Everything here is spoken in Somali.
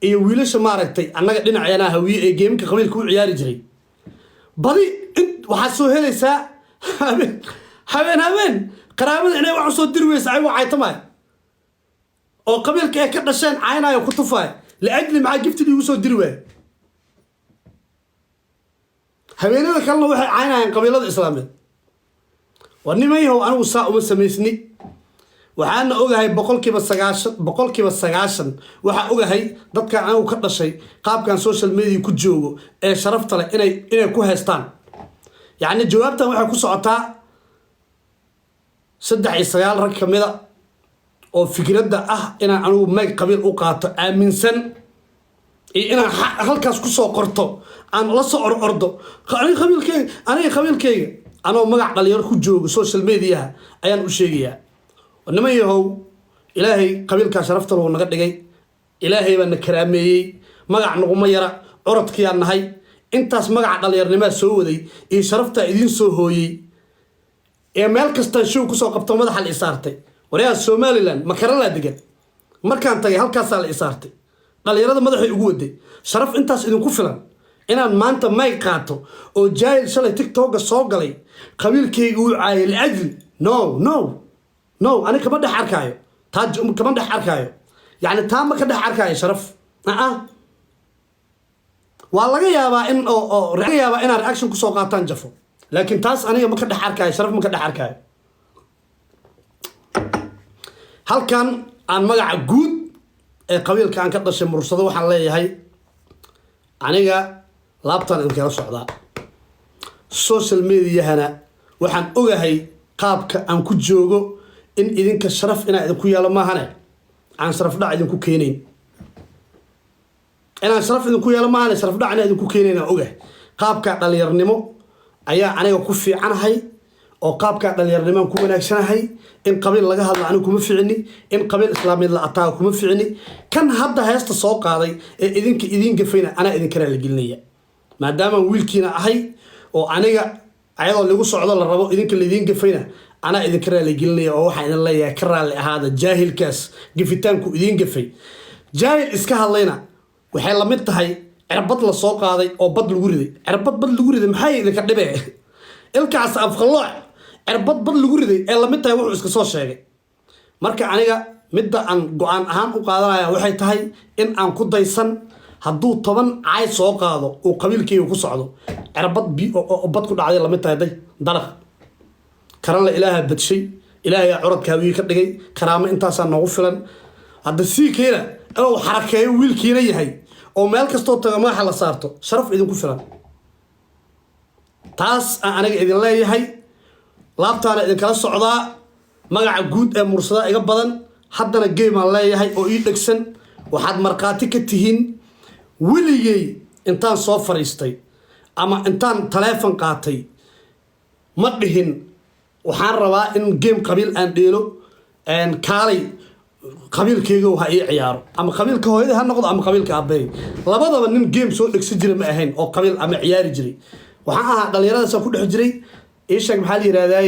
iyo wiilasha maaragtay annaga dhinaceena hawiye ee geemka qabiilka u ciyaari jiray badi waxaa soo helaysaa habeen qaraabada inay wax soo diri weysa ay wacaytamaay oo qabiilka ay ka dhasheen caynayo ku tufaay laajli maxaa gifti igu soo diri waay habeenada kalena waxay caynayaan qabiilada islaameed ونميه أنا وساء ومسميسني وحنا أوجهي بقول كيف سجاشن وح أوجهي ضد كان أنا وكذا شيء قاب كان سوشيال ميديا كجوجو شرفت له إني كوهستان يعني جوابته وح كوسعتا صدق إسرائيل ركب مذا أو فكرة ده إن أنا ما قبل أوقات من سن إن هالكاس كوسع قرطه أنا لا صار أرضه أنا خبيل كي أنا مجا قليل كجوج سوشيال ميديا أيان وشيء إنما يهو إلهي قبيل كشرفت له نقد جاي إلهي من كرامي مجا نقوم يرى عرض كيان هاي أنت مجا قليل نما سودي إيه شرفت إدين سوهوي إيه مالك استنشوك وسوق بتوع مدح الإسارتي وريا السومالي لان مكرلا دقل ما كان تجي هالكاس على الإسارتي قليل هذا مدح يقودي شرف أنت إدين كفلا inaan maanta may qaato oo jaayil shalay TikTok soo galay qabiilkaygu uu caayil ajli no ani kama dhax arkaayo taaj kama dhax arkaayo yani taa ma ka dhax arkaayo sharaf waa laga yaabaa in in reaction ku soo qaataan jafo laakiin taas aniga ma ka dhax arkaayo sharaf ma ka dhax arkaayo halkan aan magaca guud ee qabiilka aan ka dhashay mursado waxaan leeyahay aniga laabtan in kala socda social media hana waxaan ogahay qaabka aan ku joogo in idinka sharaf ina idinku yeelo ma hane aan sharaf dhac idinku keenayn inaan sharaf idinku yeelo ma hane sharaf dhac ina idinku keenayn ogahay qaabka dhalinyarnimo ayaa aniga ku fiicanahay oo qaabka dhalinyarnimo ku wanaagsanahay in qabiil laga hadlo anigu kuma fiicni in qabiil islaameed la ataa kuma fiicni kan hadda heesta soo qaaday ee idin gafayna ana idin kara la gelinaya maadaama wiilkiina ahay oo aniga ayadoo lagu socdo la rabo idinka la idin gafayna ana idin kara la gelinaya oo waxa idin leeyahay ka raali ahaada jaahilkaas gafitaanku idin gafay jaahil iska hadlayna waxay la mid tahay cirbad la soo qaaday oo bad lagu riday cirbad bad lagu riday maxay idinka dhibay ilkaas afqalooc cirbad bad lagu riday ee la mid tahay wuxuu iska soo sheegay marka aniga midda aan go'aan ahaan u qaadanaya waxay tahay in aan ku daysan hadduu 10 caay soo qaado oo qabiilkaygu ku socdo cirbad oo bad ku dhacday la mid tahay dalaq karan la ilaaha badshay ilaahay curadka hawiye ka dhigay karaamo intaas noogu filan hadda si keena oo xarakeeyo wiilkiina yahay oo meel kasto taga maaxa la saarto sharaf idinku filan taas aniga idin leeyahay laabtaana idin kala socdaa magaca guud ee mursada iga badan haddana game aan leeyahay oo ii dhagsan waxaad marqaati ka tihiin weligay intaan soo fariistay ama intaan telefoon qaatay ma dhihin waxaan rabaa in game qabiil aan dheelo kaalay qabiilkayga waxa ii ciyaaro ama qabiilka hooyada ha noqdo ama qabiilka aabay labadaba nin game soo dhagsi jiray ma ahayn oo qabiil ama ciyaari jiray waxaan ahaa dhalinyarada soo ku dhex jiray إيش maxaa la yiraahdaa